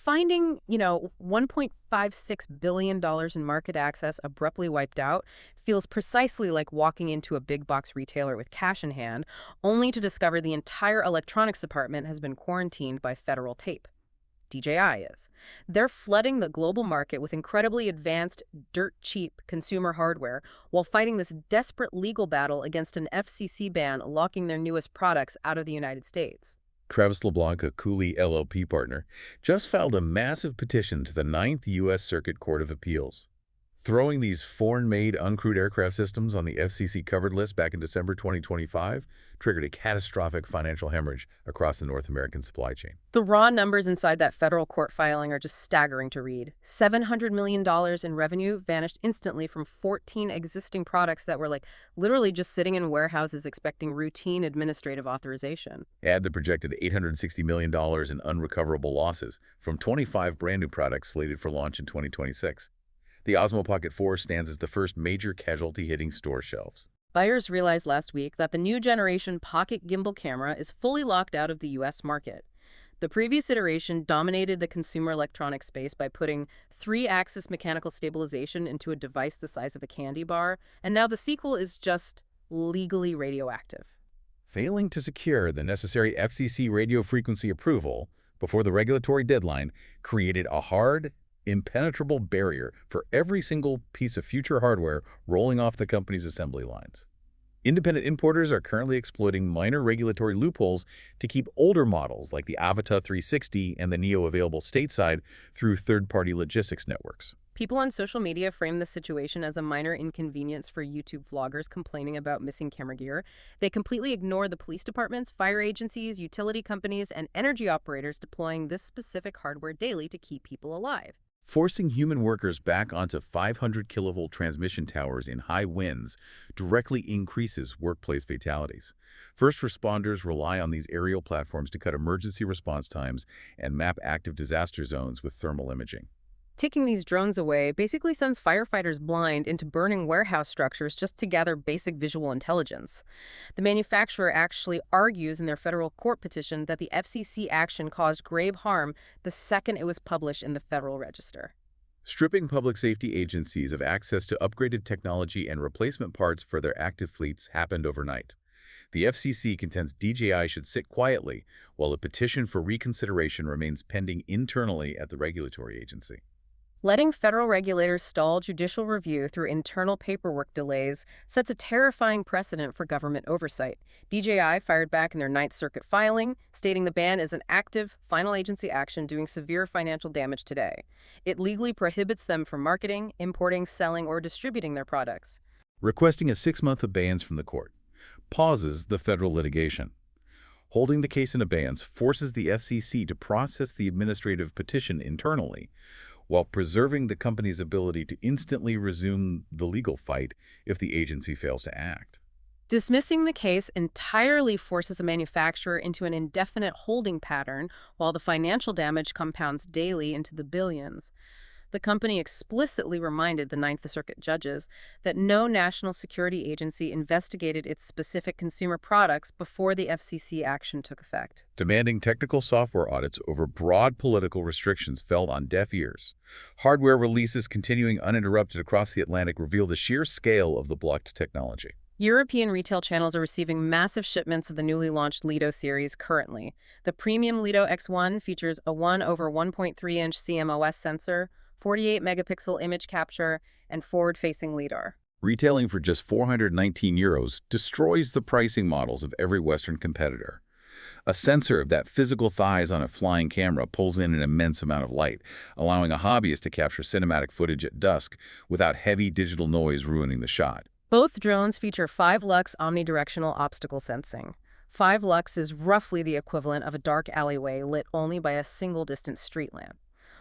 finding, $1.56 billion in market access abruptly wiped out feels precisely like walking into a big box retailer with cash in hand, only to discover the entire electronics department has been quarantined by federal tape. DJI is. They're flooding the global market with incredibly advanced, dirt-cheap consumer hardware while fighting this desperate legal battle against an FCC ban locking their newest products out of the United States. Travis LeBlanc, a Cooley LLP partner, just filed a massive petition to the Ninth U.S. Circuit Court of Appeals. Throwing these foreign-made uncrewed aircraft systems on the FCC covered list back in December 2025 triggered a catastrophic financial hemorrhage across the North American supply chain. The raw numbers inside that federal court filing are just staggering to read. $700 million in revenue vanished instantly from 14 existing products that were literally just sitting in warehouses expecting routine administrative authorization. Add the projected $860 million in unrecoverable losses from 25 brand new products slated for launch in 2026. The Osmo Pocket 4 stands as the first major casualty hitting store shelves. Buyers realized last week that the new generation Pocket gimbal camera is fully locked out of the U.S. market. The previous iteration dominated the consumer electronics space by putting 3-axis mechanical stabilization into a device the size of a candy bar, and now the sequel is just legally radioactive. Failing to secure the necessary FCC radio frequency approval before the regulatory deadline created a hard, impenetrable barrier for every single piece of future hardware rolling off the company's assembly lines. Independent importers are currently exploiting minor regulatory loopholes to keep older models like the Avata 360 and the Neo available stateside through third-party logistics networks. People on social media frame the situation as a minor inconvenience for YouTube vloggers complaining about missing camera gear. They completely ignore the police departments, fire agencies, utility companies, and energy operators deploying this specific hardware daily to keep people alive. Forcing human workers back onto 500 kilovolt transmission towers in high winds directly increases workplace fatalities. First responders rely on these aerial platforms to cut emergency response times and map active disaster zones with thermal imaging. Taking these drones away basically sends firefighters blind into burning warehouse structures just to gather basic visual intelligence. The manufacturer actually argues in their federal court petition that the FCC action caused grave harm the second it was published in the Federal Register. Stripping public safety agencies of access to upgraded technology and replacement parts for their active fleets happened overnight. The FCC contends DJI should sit quietly while a petition for reconsideration remains pending internally at the regulatory agency. Letting federal regulators stall judicial review through internal paperwork delays sets a terrifying precedent for government oversight. DJI fired back in their Ninth Circuit filing, stating the ban is an active, final agency action doing severe financial damage today. It legally prohibits them from marketing, importing, selling, or distributing their products. Requesting a 6-month abeyance from the court pauses the federal litigation. Holding the case in abeyance forces the FCC to process the administrative petition internally, while preserving the company's ability to instantly resume the legal fight if the agency fails to act. Dismissing the case entirely forces the manufacturer into an indefinite holding pattern, while the financial damage compounds daily into the billions. The company explicitly reminded the Ninth Circuit judges that no national security agency investigated its specific consumer products before the FCC action took effect. Demanding technical software audits over broad political restrictions fell on deaf ears. Hardware releases continuing uninterrupted across the Atlantic reveal the sheer scale of the blocked technology. European retail channels are receiving massive shipments of the newly launched Lido series currently. The premium Lido X1 features a 1/1.3-inch CMOS sensor, 48-megapixel image capture, and forward-facing LiDAR. Retailing for just €419 destroys the pricing models of every Western competitor. A sensor of that physical thighs on a flying camera pulls in an immense amount of light, allowing a hobbyist to capture cinematic footage at dusk without heavy digital noise ruining the shot. Both drones feature 5 lux omnidirectional obstacle sensing. 5 lux is roughly the equivalent of a dark alleyway lit only by a single distant street lamp.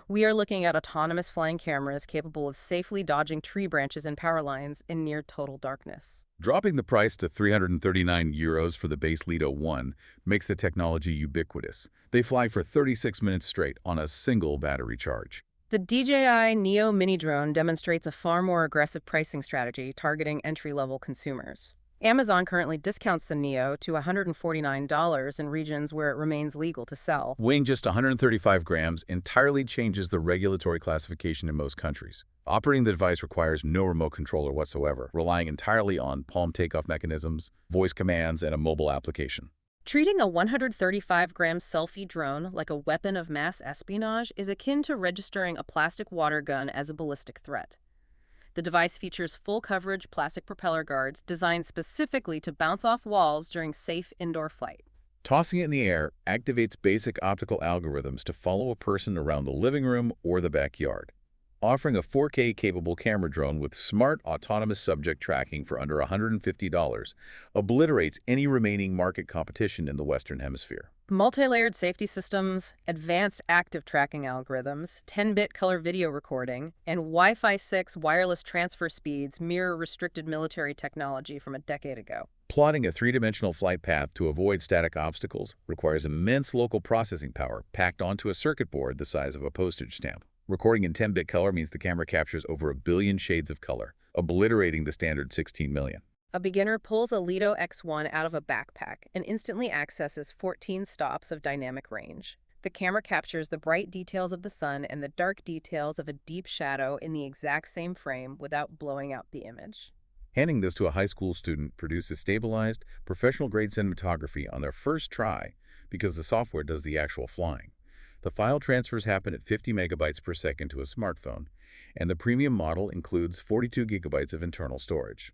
We are looking at autonomous flying cameras capable of safely dodging tree branches and power lines in near total darkness. Dropping the price to €339 for the base Lido 1 makes the technology ubiquitous. They fly for 36 minutes straight on a single battery charge. The DJI Neo mini drone demonstrates a far more aggressive pricing strategy targeting entry-level consumers. Amazon currently discounts the Neo to $149 in regions where it remains legal to sell. Weighing just 135 grams entirely changes the regulatory classification in most countries. Operating the device requires no remote controller whatsoever, relying entirely on palm takeoff mechanisms, voice commands, and a mobile application. Treating a 135-gram selfie drone like a weapon of mass espionage is akin to registering a plastic water gun as a ballistic threat. The device features full-coverage plastic propeller guards designed specifically to bounce off walls during safe indoor flight. Tossing it in the air activates basic optical algorithms to follow a person around the living room or the backyard. Offering a 4K-capable camera drone with smart autonomous subject tracking for under $150 obliterates any remaining market competition in the Western Hemisphere. Multi-layered safety systems, advanced active tracking algorithms, 10-bit color video recording, and Wi-Fi 6 wireless transfer speeds mirror restricted military technology from a decade ago. Plotting a three-dimensional flight path to avoid static obstacles requires immense local processing power packed onto a circuit board the size of a postage stamp. Recording in 10-bit color means the camera captures over 1 billion shades of color, obliterating the standard 16 million. A beginner pulls a Lido X1 out of a backpack and instantly accesses 14 stops of dynamic range. The camera captures the bright details of the sun and the dark details of a deep shadow in the exact same frame without blowing out the image. Handing this to a high school student produces stabilized, professional-grade cinematography on their first try because the software does the actual flying. The file transfers happen at 50 megabytes per second to a smartphone, and the premium model includes 42 gigabytes of internal storage.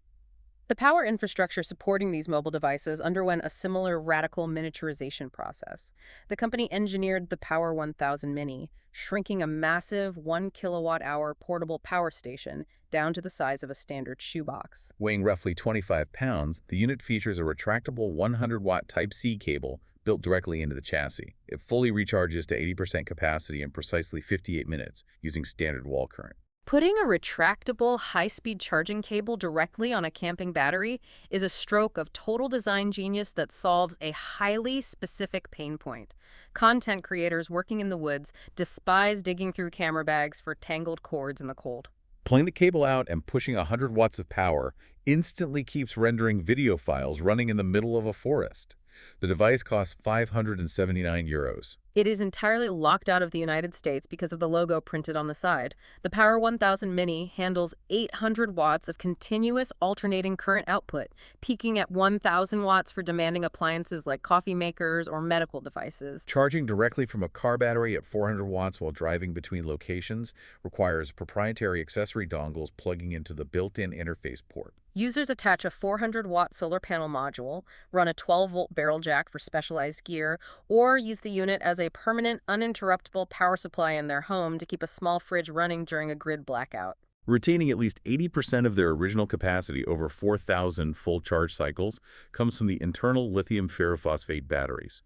The power infrastructure supporting these mobile devices underwent a similar radical miniaturization process. The company engineered the Power 1000 Mini, shrinking a massive 1 kilowatt-hour portable power station down to the size of a standard shoebox. Weighing roughly 25 pounds, the unit features a retractable 100-watt Type-C cable built directly into the chassis. It fully recharges to 80% capacity in precisely 58 minutes using standard wall current. Putting a retractable, high-speed charging cable directly on a camping battery is a stroke of total design genius that solves a highly specific pain point. Content creators working in the woods despise digging through camera bags for tangled cords in the cold. Pulling the cable out and pushing 100 watts of power instantly keeps rendering video files running in the middle of a forest. The device costs €579. It is entirely locked out of the United States because of the logo printed on the side. The Power 1000 Mini handles 800 watts of continuous alternating current output, peaking at 1,000 watts for demanding appliances like coffee makers or medical devices. Charging directly from a car battery at 400 watts while driving between locations requires proprietary accessory dongles plugging into the built-in interface port. Users attach a 400-watt solar panel module, run a 12-volt barrel jack for specialized gear, or use the unit as a permanent, uninterruptible power supply in their home to keep a small fridge running during a grid blackout. Retaining at least 80% of their original capacity over 4,000 full charge cycles comes from the internal lithium ferrophosphate batteries.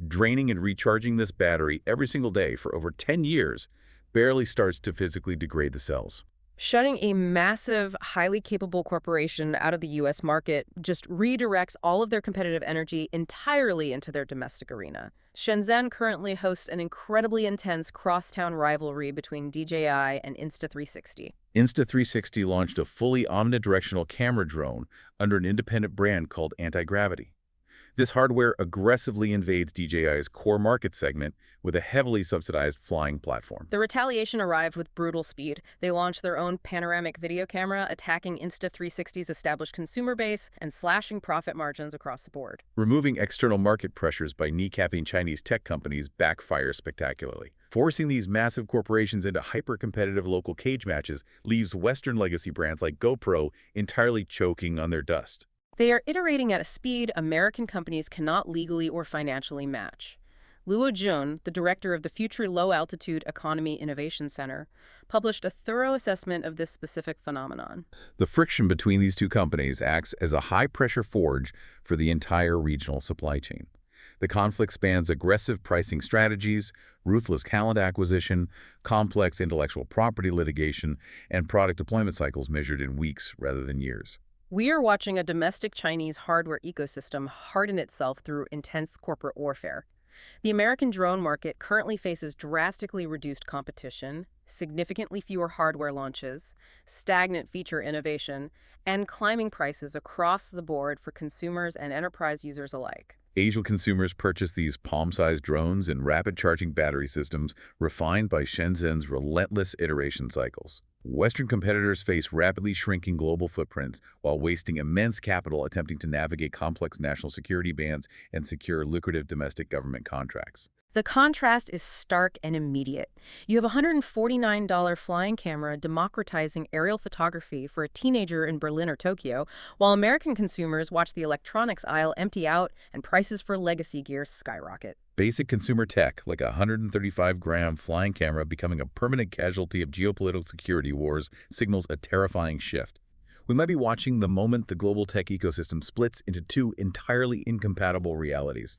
Draining and recharging this battery every single day for over 10 years barely starts to physically degrade the cells. Shutting a massive, highly capable corporation out of the U.S. market just redirects all of their competitive energy entirely into their domestic arena. Shenzhen currently hosts an incredibly intense crosstown rivalry between DJI and Insta360. Insta360 launched a fully omnidirectional camera drone under an independent brand called Anti-Gravity. This hardware aggressively invades DJI's core market segment with a heavily subsidized flying platform. The retaliation arrived with brutal speed. They launched their own panoramic video camera, attacking Insta360's established consumer base and slashing profit margins across the board. Removing external market pressures by kneecapping Chinese tech companies backfires spectacularly. Forcing these massive corporations into hyper-competitive local cage matches leaves Western legacy brands like GoPro entirely choking on their dust. They are iterating at a speed American companies cannot legally or financially match. Luo Jun, the director of the Future Low Altitude Economy Innovation Center, published a thorough assessment of this specific phenomenon. The friction between these two companies acts as a high-pressure forge for the entire regional supply chain. The conflict spans aggressive pricing strategies, ruthless talent acquisition, complex intellectual property litigation, and product deployment cycles measured in weeks rather than years. We are watching a domestic Chinese hardware ecosystem harden itself through intense corporate warfare. The American drone market currently faces drastically reduced competition, significantly fewer hardware launches, stagnant feature innovation, and climbing prices across the board for consumers and enterprise users alike. Asian consumers purchase these palm-sized drones and rapid-charging battery systems refined by Shenzhen's relentless iteration cycles. Western competitors face rapidly shrinking global footprints while wasting immense capital attempting to navigate complex national security bans and secure lucrative domestic government contracts. The contrast is stark and immediate. You have a $149 flying camera democratizing aerial photography for a teenager in Berlin or Tokyo, while American consumers watch the electronics aisle empty out and prices for legacy gear skyrocket. Basic consumer tech, like a 135-gram flying camera becoming a permanent casualty of geopolitical security wars, signals a terrifying shift. We might be watching the moment the global tech ecosystem splits into two entirely incompatible realities.